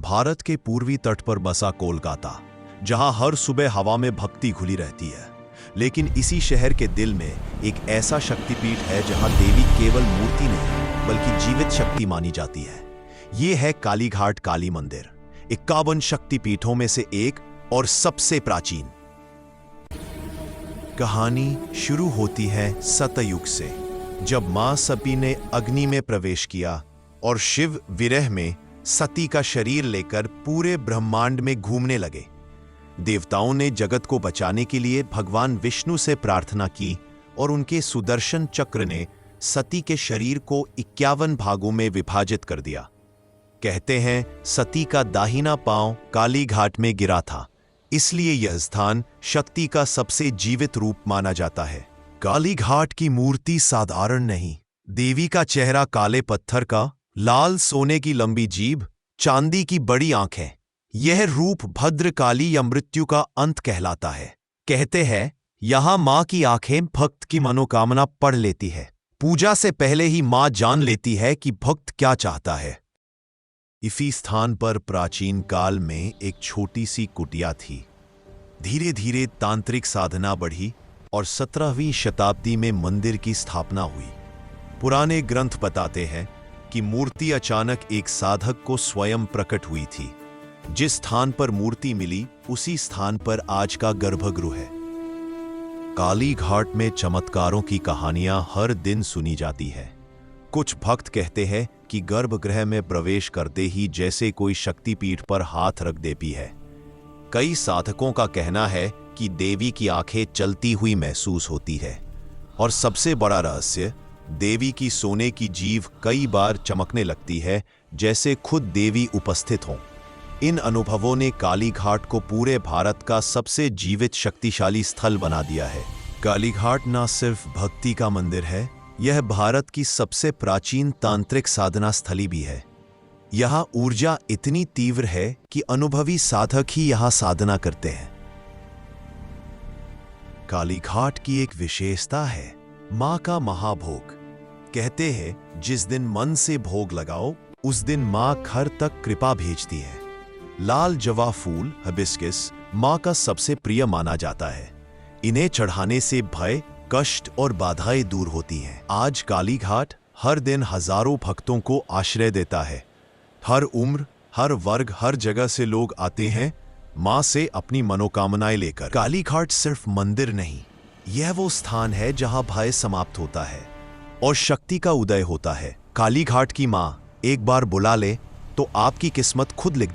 भारत के पूर्वी तट पर बसा कोलकाता, जहां हर सुबह हवा में भक्ति घुली रहती है। लेकिन इसी शहर के दिल में एक ऐसा शक्तिपीठ है जहां देवी केवल मूर्ति नहीं बल्कि जीवित शक्ति मानी जाती है। ये है कालीघाट काली मंदिर, 51 शक्तिपीठों में से एक और सबसे प्राचीन। कहानी शुरू होती है सतयुग से, जब मां सती ने अग्नि में प्रवेश किया और शिव विरह में सती का शरीर लेकर पूरे ब्रह्मांड में घूमने लगे। देवताओं ने जगत को बचाने के लिए भगवान विष्णु से प्रार्थना की और उनके सुदर्शन चक्र ने सती के शरीर को 51 भागों में विभाजित कर दिया। कहते हैं सती का दाहिना पांव कालीघाट में गिरा था, इसलिए यह स्थान शक्ति का सबसे जीवित रूप माना जाता है। कालीघाट की मूर्ति साधारण नहीं, देवी का चेहरा काले पत्थर का, लाल सोने की लंबी जीभ, चांदी की बड़ी आंखें। यह रूप भद्रकाली या मृत्यु का अंत कहलाता है। कहते हैं यहां मां की आंखें भक्त की मनोकामना पढ़ लेती है। पूजा से पहले ही मां जान लेती है कि भक्त क्या चाहता है। इसी स्थान पर प्राचीन काल में एक छोटी सी कुटिया थी। धीरे धीरे तांत्रिक साधना बढ़ी और 17वीं शताब्दी में मंदिर की स्थापना हुई। पुराने ग्रंथ बताते हैं कि मूर्ति अचानक एक साधक को स्वयं प्रकट हुई थी। जिस स्थान पर मूर्ति मिली उसी स्थान पर आज का गर्भगृह है। कालीघाट में चमत्कारों की कहानियां हर दिन सुनी जाती है। कुछ भक्त कहते हैं कि गर्भगृह में प्रवेश करते ही जैसे कोई शक्तिपीठ पर हाथ रख देती है। कई साधकों का कहना है कि देवी की आंखें चलती हुई महसूस होती है। और सबसे बड़ा रहस्य, देवी की सोने की जीभ कई बार चमकने लगती है, जैसे खुद देवी उपस्थित हों। इन अनुभवों ने कालीघाट को पूरे भारत का सबसे जीवित शक्तिशाली स्थल बना दिया है। कालीघाट न सिर्फ भक्ति का मंदिर है, यह भारत की सबसे प्राचीन तांत्रिक साधना स्थली भी है। यहां ऊर्जा इतनी तीव्र है कि अनुभवी साधक ही यहां साधना करते हैं। कालीघाट की एक विशेषता है मां का महाभोग। कहते हैं जिस दिन मन से भोग लगाओ उस दिन मां घर तक कृपा भेजती है। लाल जवा फूल हिबिस्कस मां का सबसे प्रिय माना जाता है। इन्हें चढ़ाने से भय, कष्ट और बाधाएं दूर होती हैं। आज कालीघाट हर दिन हजारों भक्तों को आश्रय देता है। हर उम्र, हर वर्ग, हर जगह से लोग आते हैं मां से अपनी मनोकामनाएं लेकर। कालीघाट सिर्फ मंदिर नहीं, यह वो स्थान है जहां भय समाप्त होता है और शक्ति का उदय होता है। कालीघाट की मां एक बार बुला ले तो आपकी किस्मत खुद लिख